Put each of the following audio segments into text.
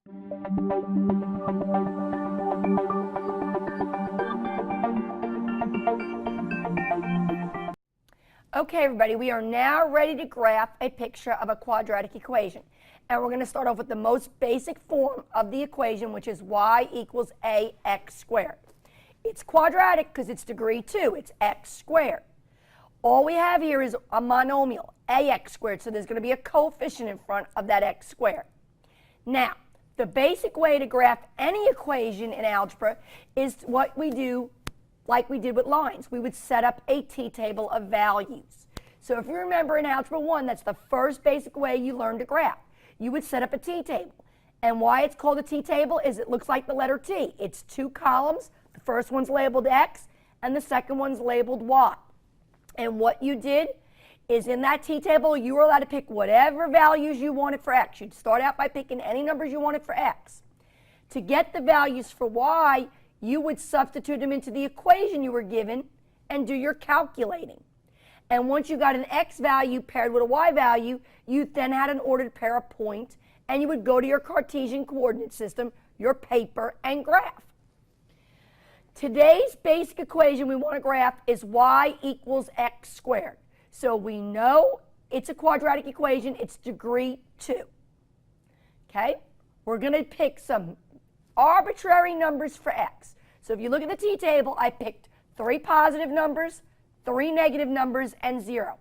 Okay, everybody, we are now ready to graph a picture of a quadratic equation. And we're going to start off with the most basic form of the equation, which is y equals ax squared. It's quadratic because it's degree 2. It's x squared. All we have here is a monomial, ax squared, so there's going to be a coefficient in front of that x squared. Now, the basic way to graph any equation in algebra is what we do like we did with lines. We would set up a t-table of values. So if you remember in Algebra 1, that's the first basic way you learn to graph. You would set up a t-table. And why it's called a t-table is it looks like the letter T. It's 2 columns. The first one's labeled X, and the second one's labeled Y. And what you did is in that t-table, you were allowed to pick whatever values you wanted for X. You'd start out by picking any numbers you wanted for X. To get the values for Y, you would substitute them into the equation you were given and do your calculating. And once you got an X value paired with a Y value, you then had an ordered pair of points, and you would go to your Cartesian coordinate system, your paper, and graph. Today's basic equation we want to graph is y equals x squared. So we know it's a quadratic equation. It's degree 2. Okay? We're going to pick some arbitrary numbers for x. So if you look at the t-table, I picked 3 positive numbers, 3 negative numbers, and 0.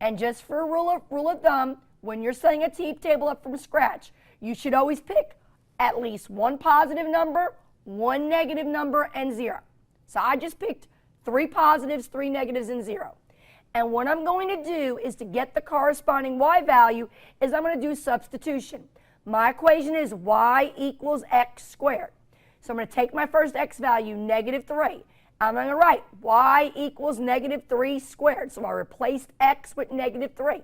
And just for a rule of thumb, when you're setting a t-table up from scratch, you should always pick at least 1 positive number, 1 negative number, and 0. So I just picked 3 positives, 3 negatives, and 0. And what I'm going to do is to get the corresponding y value is I'm going to do substitution. My equation is y equals x squared. So I'm going to take my first x value, negative 3. I'm going to write y equals negative 3 squared. So I replaced x with negative 3.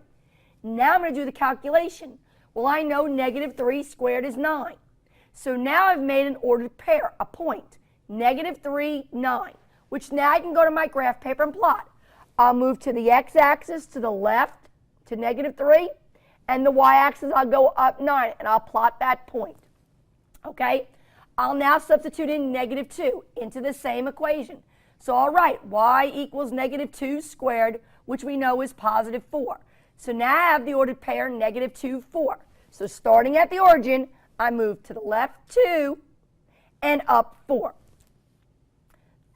Now I'm going to do the calculation. Well, I know negative 3 squared is 9. So now I've made an ordered pair, a point, negative 3, 9, which now I can go to my graph paper and plot. I'll move to the x-axis to the left to negative 3, and the y-axis I'll go up 9, and I'll plot that point. Okay? I'll now substitute in negative 2 into the same equation. So I'll write y equals negative 2 squared, which we know is positive 4. So now I have the ordered pair negative 2, 4. So starting at the origin, I move to the left 2 and up 4.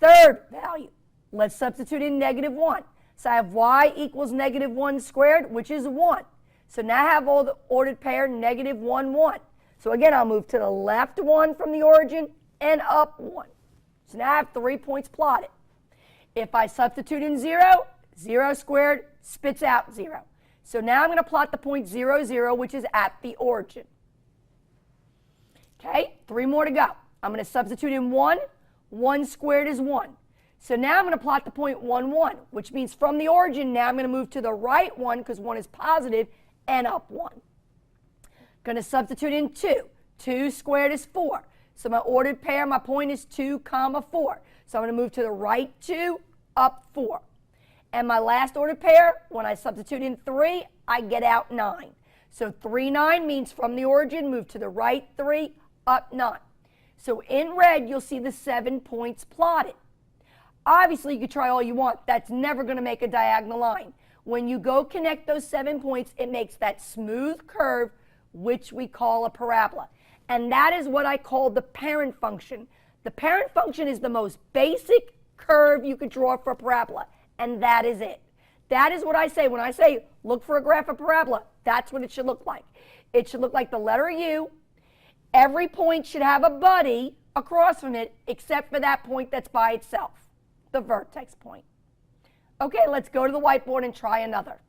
Third value, let's substitute in negative 1. So I have y equals negative 1 squared, which is 1. So now I have all the ordered pair negative 1, 1. So again, I'll move to the left 1 from the origin and up 1. So now I have 3 points plotted. If I substitute in 0, 0 squared spits out 0. So now I'm going to plot the point 0, 0, which is at the origin. Okay, 3 more to go. I'm going to substitute in 1. 1 squared is 1. So now I'm going to plot the point 1, 1, which means from the origin, now I'm going to move to the right 1 because 1 is positive and up 1. Going to substitute in 2. 2 squared is 4. So my ordered pair, my point is 2, 4. So I'm going to move to the right 2, up 4. And my last ordered pair, when I substitute in 3, I get out 9. So 3, 9 means from the origin, move to the right 3, up 9. So in red, you'll see the 7 points plotted. Obviously, you can try all you want. That's never going to make a diagonal line. When you go connect those 7 points, it makes that smooth curve, which we call a parabola. And that is what I call the parent function. The parent function is the most basic curve you could draw for a parabola, and that is it. That is what I say when I say look for a graph of parabola. That's what it should look like. It should look like the letter U. Every point should have a buddy across from it, except for that point that's by itself, the vertex point. Okay, let's go to the whiteboard and try another.